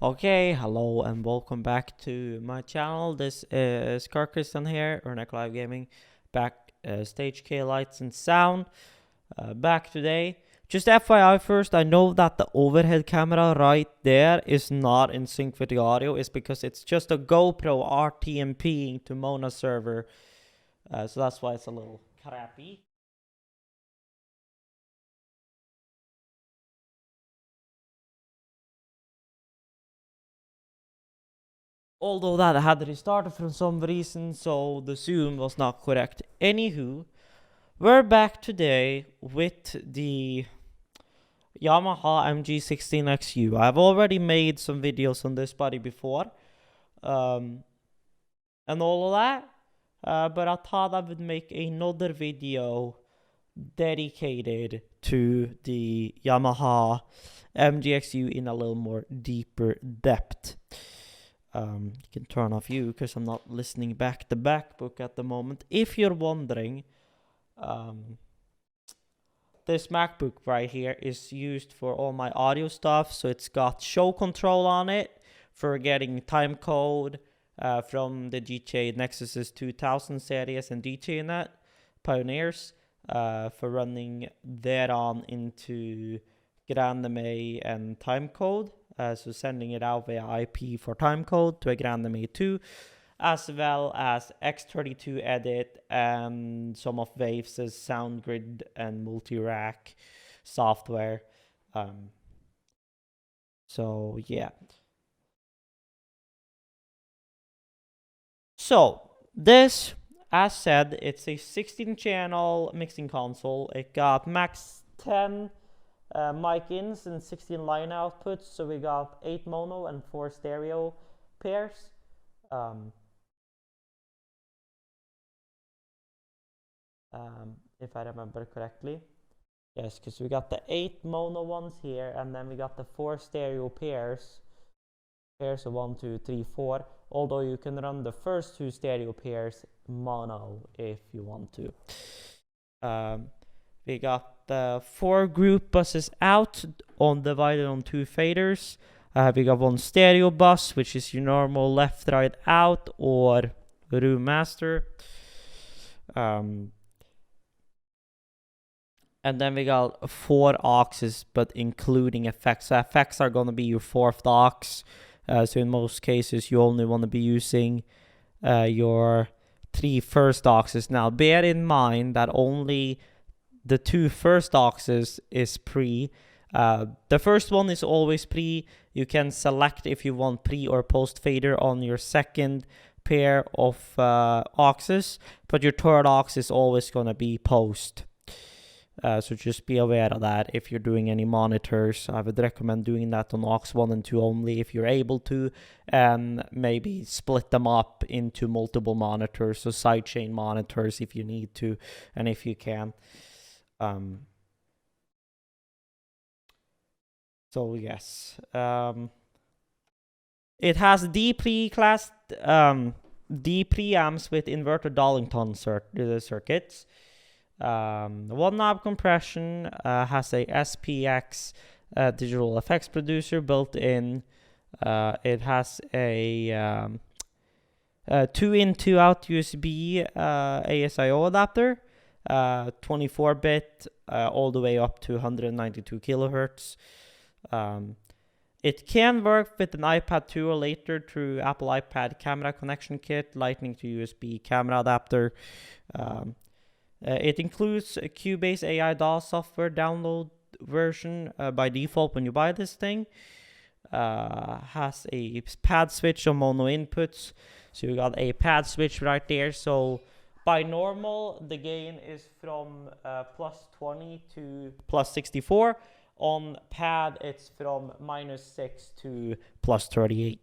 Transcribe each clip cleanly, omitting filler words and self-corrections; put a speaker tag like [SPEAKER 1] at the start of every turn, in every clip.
[SPEAKER 1] Okay, hello and welcome back to my channel. This is Christian here, Urnek Live Gaming, back Stage K Lights and Sound, back today. Just FYI first, I know that the overhead camera right there is not in sync with the audio. It's because it's just a GoPro RTMP to Mona server, so that's why it's a little crappy. Although that I had restarted for some reason, so the zoom was not correct. Anywho, we're back today with the Yamaha MG16XU. I've already made some videos on this body before, and all of that, but I thought I would make another video dedicated to the Yamaha MGXU in a little more deeper depth. You can turn off you because I'm not listening back the MacBook at the moment. If you're wondering, this MacBook right here is used for all my audio stuff. So it's got show control on it for getting time code from the GTA Nexus 2000 series and DJNet Pioneers for running that on into Grandme and timecode. So sending it out via IP for timecode to a Grandme 2, as well as X32 edit and some of Waves' sound grid and multi-rack software. So yeah. So this, as said, it's a 16-channel mixing console. It got max 10 mic ins and 16 line outputs, so we got 8 mono and 4 stereo pairs. If I remember correctly, yes, because we got the 8 mono ones here, and then we got the 4 stereo pairs of 1, 2, 3, 4. Although you can run the first 2 stereo pairs mono if you want to. We got the 4 group buses out divided on 2 faders. We got 1 stereo bus, which is your normal left, right, out or room master. And then we got 4 auxes, but including effects. So effects are going to be your 4th aux. So in most cases, you only want to be using your 3 first auxes. Now, bear in mind that only the 2 first auxes is pre. The first one is always pre. You can select if you want pre or post fader on your second pair of auxes, but your third aux is always going to be post. So just be aware of that if you're doing any monitors. I would recommend doing that on aux 1 and 2 only if you're able to, and maybe split them up into multiple monitors, so sidechain monitors if you need to and if you can. So yes, it has D pre-class D preamps with inverter Darlington circuits. 1 knob compression, has a SPX digital effects producer built in. It has a 2-in 2-out USB ASIO adapter, 24-bit all the way up to 192 kilohertz. It can work with an iPad 2 or later through Apple iPad camera connection kit, Lightning to USB camera adapter. It includes a Cubase AI DAW software download version by default when you buy this thing. Has a pad switch on mono inputs. So you got a pad switch right there. So by normal, the gain is from plus 20 to plus 64. On pad, it's from -6 to plus 38.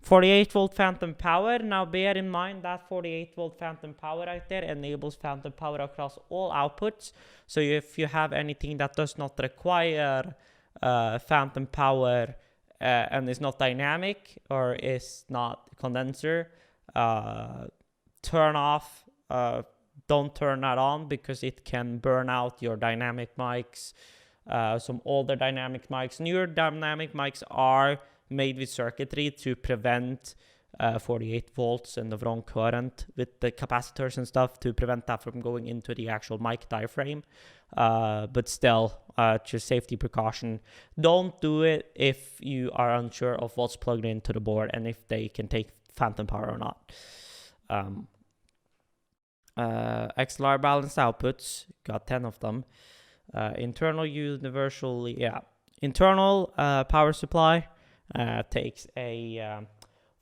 [SPEAKER 1] 48-volt phantom power. Now bear in mind that 48-volt phantom power right there enables phantom power across all outputs. So if you have anything that does not require phantom power and is not dynamic or is not condenser, turn off, don't turn that on because it can burn out your dynamic mics some older dynamic mics. Newer dynamic mics are made with circuitry to prevent 48 volts and the wrong current with the capacitors and stuff, to prevent that from going into the actual mic diaphragm. But still, just safety precaution. Don't do it if you are unsure of what's plugged into the board and if they can take phantom power or not. Xlr Balance Outputs, got 10 of them. Internal power supply takes a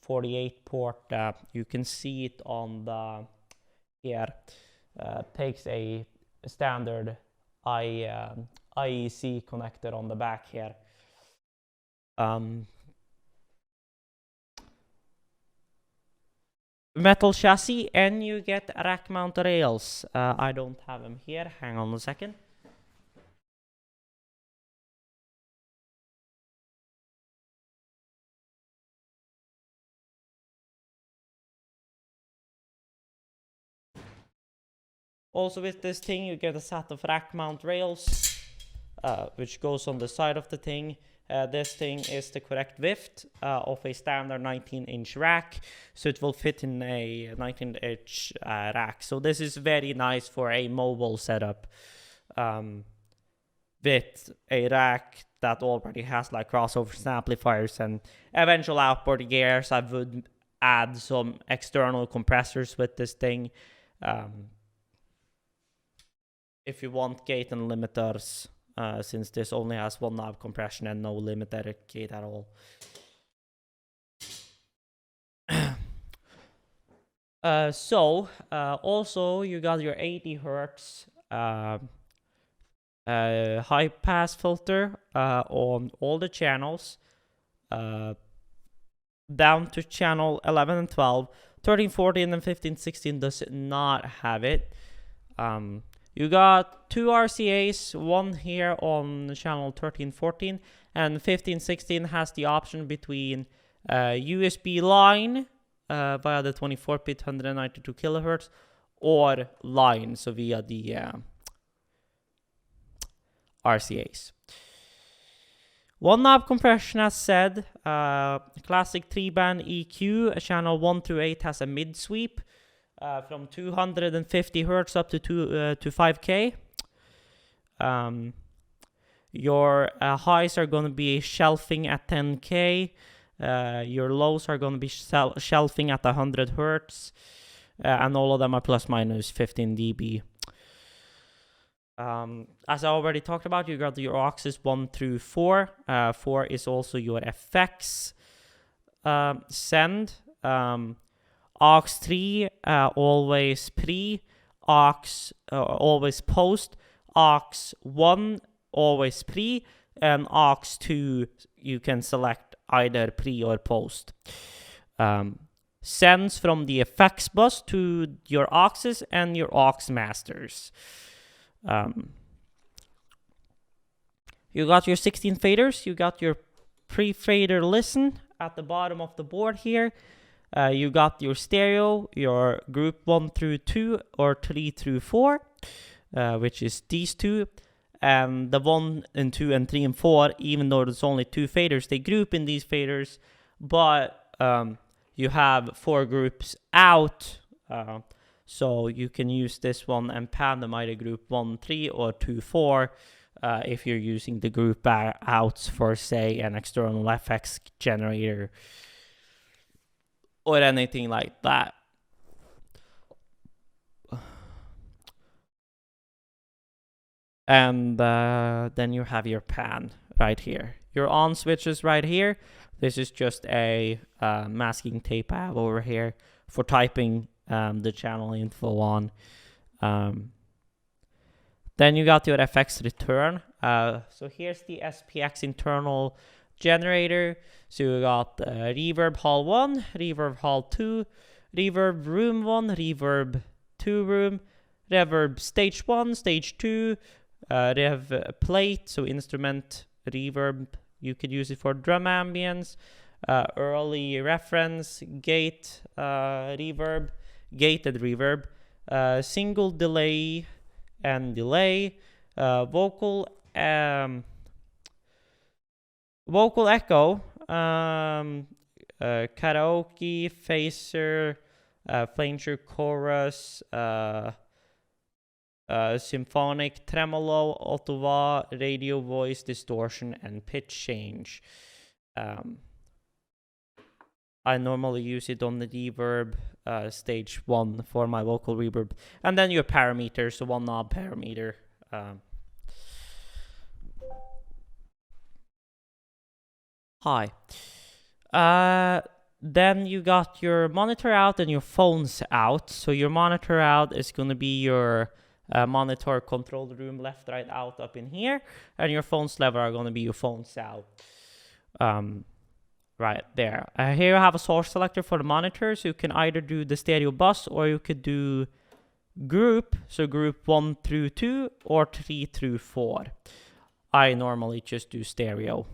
[SPEAKER 1] 48 port. You can see it on the here. Takes a standard IEC connector on the back here. Metal chassis, and you get rack mount rails. I don't have them here. Hang on a second. Also with this thing, you get a set of rack mount rails, which goes on the side of the thing. This thing is the correct width of a standard 19-inch rack, so it will fit in a 19-inch rack. So this is very nice for a mobile setup with a rack that already has like crossovers, amplifiers, and eventual outboard gears. I would add some external compressors with this thing. If you want gate and limiters, since this only has one knob compression and no limiter gate at all. Also you got your 80 hertz high pass filter on all the channels, down to channel 11 and 12. 13, 14, and 15, 16 does not have it. You got 2 RCAs, one here on channel 13, 14, and 15, 16 has the option between USB line via the 24-bit 192 kilohertz or line, so via the RCAs. One knob compression, as said, classic 3-band EQ, channel 1 through 8 has a mid sweep. From 250 hertz up to 5K. Your highs are going to be shelving at 10K. Your lows are going to be shelving at 100 hertz. And all of them are plus minus 15 dB. As I already talked about, you got your auxes 1 through 4. 4 is also your FX send. Aux 3 always pre, aux always post, aux 1 always pre, and aux 2 you can select either pre or post. Sends from the effects bus to your auxes and your aux masters. You got your 16 faders, you got your pre-fader listen at the bottom of the board here. You got your stereo, your group 1 through 2 or 3 through 4, which is these two. And the 1 and 2 and 3 and 4, even though there's only 2 faders, they group in these faders, but you have 4 groups out. So you can use this one and pan them either group 1, 3 or 2, 4 if you're using the group outs for, say, an external FX generator or anything like that. And then you have your pan right here. Your on switches right here. This is just a masking tape I have over here for typing the channel info on. Then you got your FX return. So here's the Spx Internal Generator. So you got reverb hall 1, reverb hall 2, reverb room 1, reverb 2 room, reverb stage 1, stage 2, rev plate, so instrument reverb. You could use it for drum ambience, early reference, gate reverb, gated reverb, single delay and delay, vocal vocal echo, karaoke, phaser, flanger chorus, symphonic, tremolo, auto-wah, radio voice, distortion, and pitch change. I normally use it on the reverb stage 1 for my vocal reverb. And then your parameters, so 1 knob parameter. Hi. Then you got your monitor out and your phones out. So your monitor out is going to be your monitor control room, left, right, out, up in here. And your phones level are going to be your phones out. Right there. Here you have a source selector for the monitor, so you can either do the stereo bus or you could do group, so group 1 through 2 or 3 through 4. I normally just do stereo.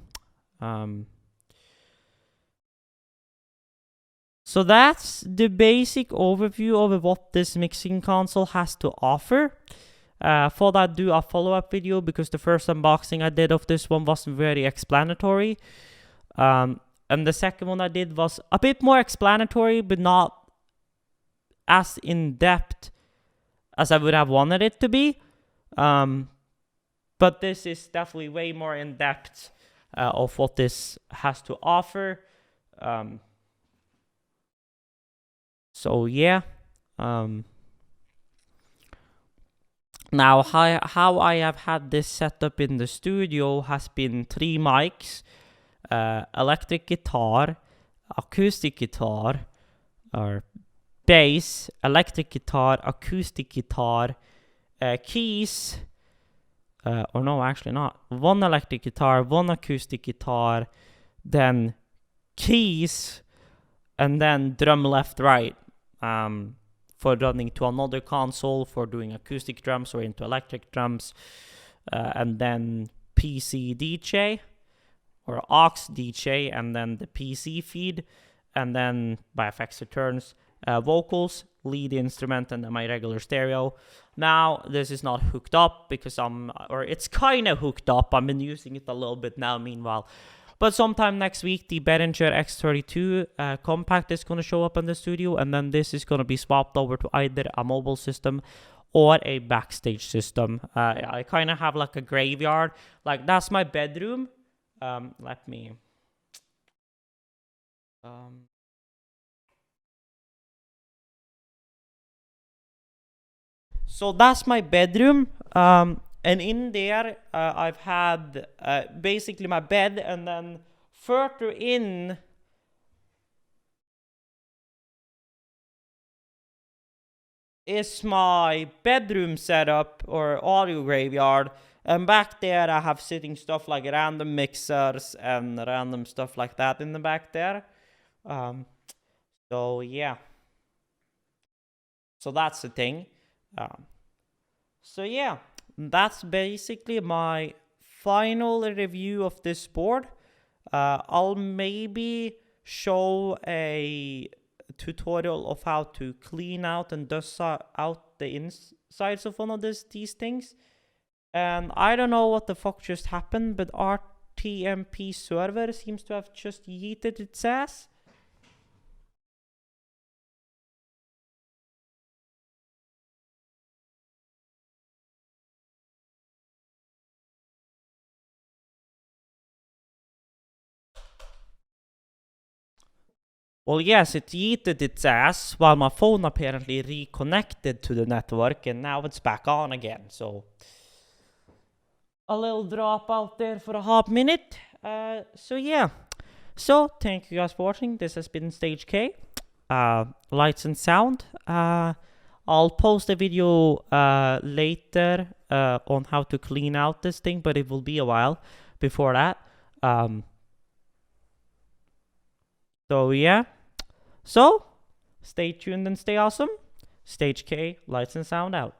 [SPEAKER 1] So that's the basic overview of what this mixing console has to offer. Thought I'd do a follow-up video because the first unboxing I did of this one wasn't very explanatory. And the second one I did was a bit more explanatory, but not as in-depth as I would have wanted it to be. But this is definitely way more in-depth of what this has to offer. So yeah. Now, how I have had this set up in the studio has been 3 mics. Electric guitar, acoustic guitar, or bass, electric guitar, acoustic guitar, keys, or no, actually not. 1 electric guitar, 1 acoustic guitar, then keys, and then drum left, right, for running to another console, for doing acoustic drums or into electric drums, and then PC DJ, or aux DJ, and then the PC feed, and then by effects returns, vocals, lead instrument, and then my regular stereo. Now, this is not hooked up because it's kind of hooked up. I've been using it a little bit now, meanwhile. But sometime next week, the Behringer X32 compact is going to show up in the studio, and then this is going to be swapped over to either a mobile system or a backstage system. I kind of have like a graveyard. Like, that's my bedroom. Let me... So that's my bedroom, and in there I've had basically my bed, and then further in is my bedroom setup or audio graveyard, and back there I have sitting stuff like random mixers and random stuff like that in the back there. So yeah, so that's the thing. So yeah, that's basically my final review of this board. I'll maybe show a tutorial of how to clean out and dust out the insides of one of these things. And I don't know what the fuck just happened, but RTMP server seems to have just yeeted its ass. Well, yes, it yeeted its ass while my phone apparently reconnected to the network, and now it's back on again. So a little drop out there for a hot minute. So yeah. So thank you guys for watching. This has been Stage K. Lights and sound. I'll post a video later on how to clean out this thing, but it will be a while before that. So yeah. So stay tuned and stay awesome. Stage K, lights and sound out.